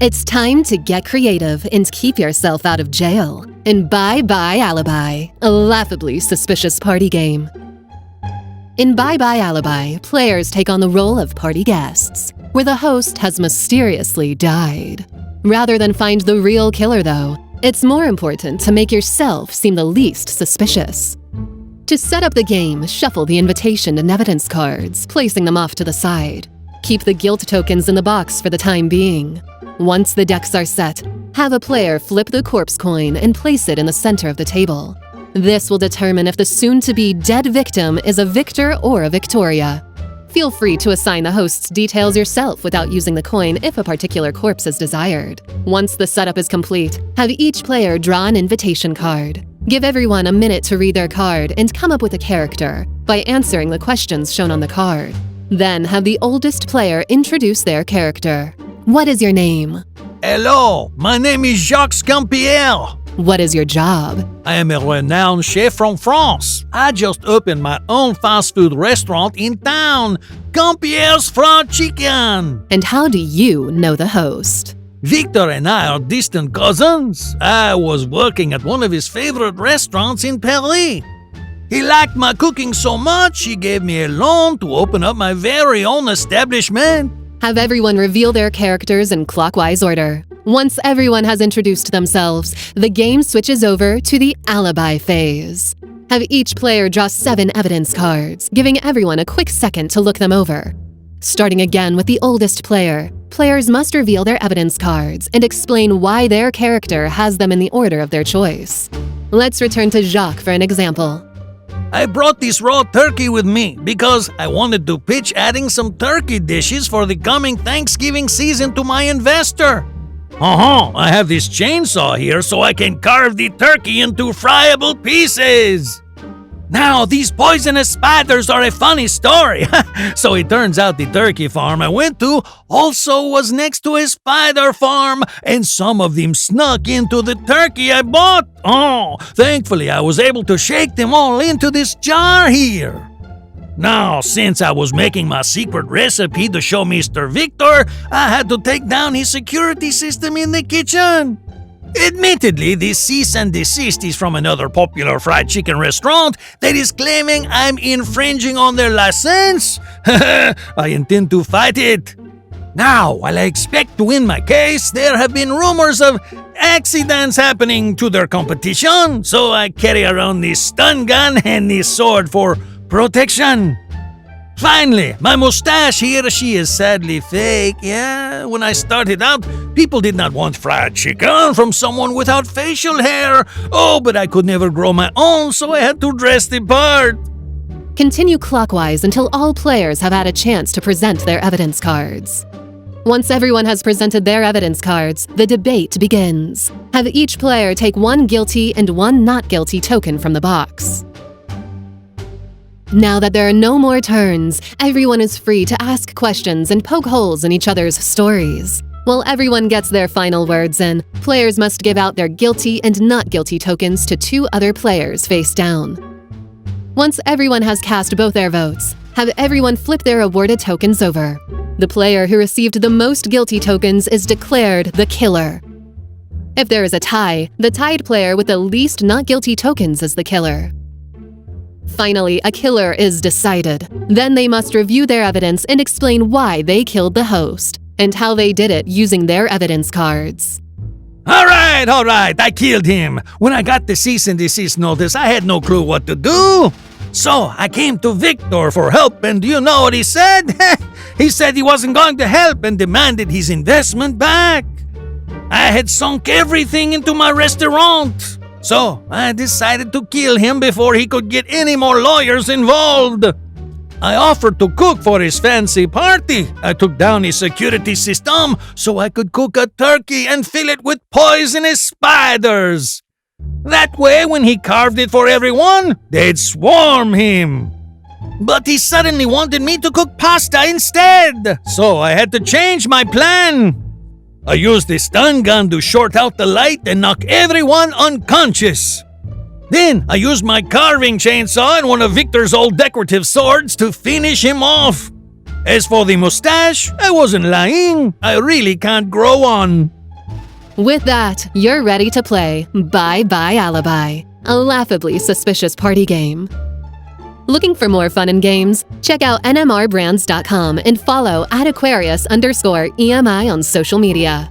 It's time to get creative and keep yourself out of jail in Bye Alibi, a laughably suspicious party game. In Bye Alibi, players take on the role of party guests, where the host has mysteriously died. Rather than find the real killer, though, it's more important to make yourself seem the least suspicious. To set up the game, shuffle the invitation and evidence cards, placing them off to the side. Keep the guilt tokens in the box for the time being. Once the decks are set, have a player flip the corpse coin and place it in the center of the table. This will determine if the soon-to-be dead victim is a victor or a Victoria. Feel free to assign the host's details yourself without using the coin if a particular corpse is desired. Once the setup is complete, have each player draw an invitation card. Give everyone a minute to read their card and come up with a character by answering the questions shown on the card. Then have the oldest player introduce their character. What is your name? Hello, my name is Jacques Campier. What is your job? I am a renowned chef from France. I just opened my own fast food restaurant in town, Campier's Fried Chicken. And how do you know the host? Victor and I are distant cousins. I was working at one of his favorite restaurants in Paris. He liked my cooking so much, he gave me a loan to open up my very own establishment. Have everyone reveal their characters in clockwise order. Once everyone has introduced themselves, the game switches over to the alibi phase. Have each player draw 7 evidence cards, giving everyone a quick second to look them over. Starting again with the oldest player, players must reveal their evidence cards and explain why their character has them in the order of their choice. Let's return to Jacques for an example. I brought this raw turkey with me because I wanted to pitch adding some turkey dishes for the coming Thanksgiving season to my investor. I have this chainsaw here so I can carve the turkey into friable pieces. Now, these poisonous spiders are a funny story. So it turns out the turkey farm I went to also was next to a spider farm, and some of them snuck into the turkey I bought. Thankfully I was able to shake them all into this jar here. Now, since I was making my secret recipe to show Mr. Victor, I had to take down his security system in the kitchen. Admittedly, this cease and desist is from another popular fried chicken restaurant that is claiming I'm infringing on their license. I intend to fight it. Now, while I expect to win my case, there have been rumors of accidents happening to their competition, so I carry around this stun gun and this sword for protection. Finally, my mustache here, she is sadly fake. Yeah, when I started out, people did not want fried chicken from someone without facial hair. But I could never grow my own, so I had to dress the part. Continue clockwise until all players have had a chance to present their evidence cards. Once everyone has presented their evidence cards, the debate begins. Have each player take 1 guilty and 1 not guilty token from the box. Now that there are no more turns, everyone is free to ask questions and poke holes in each other's stories. While everyone gets their final words in, players must give out their guilty and not guilty tokens to 2 other players face down. Once everyone has cast both their votes, have everyone flip their awarded tokens over. The player who received the most guilty tokens is declared the killer. If there is a tie, the tied player with the least not guilty tokens is the killer. Finally, a killer is decided. Then they must review their evidence and explain why they killed the host, and how they did it using their evidence cards. All right, I killed him. When I got the cease and desist notice, I had no clue what to do. So I came to Victor for help, and do you know what he said? He said he wasn't going to help and demanded his investment back. I had sunk everything into my restaurant. So I decided to kill him before he could get any more lawyers involved. I offered to cook for his fancy party. I took down his security system so I could cook a turkey and fill it with poisonous spiders. That way, when he carved it for everyone, they'd swarm him. But he suddenly wanted me to cook pasta instead, so I had to change my plan. I used the stun gun to short out the light and knock everyone unconscious. Then I used my carving chainsaw and one of Victor's old decorative swords to finish him off. As for the mustache, I wasn't lying. I really can't grow one. With that, you're ready to play Bye Bye Alibi, a laughably suspicious party game. Looking for more fun and games? Check out nmrbrands.com and follow @Aquarius_EMI on social media.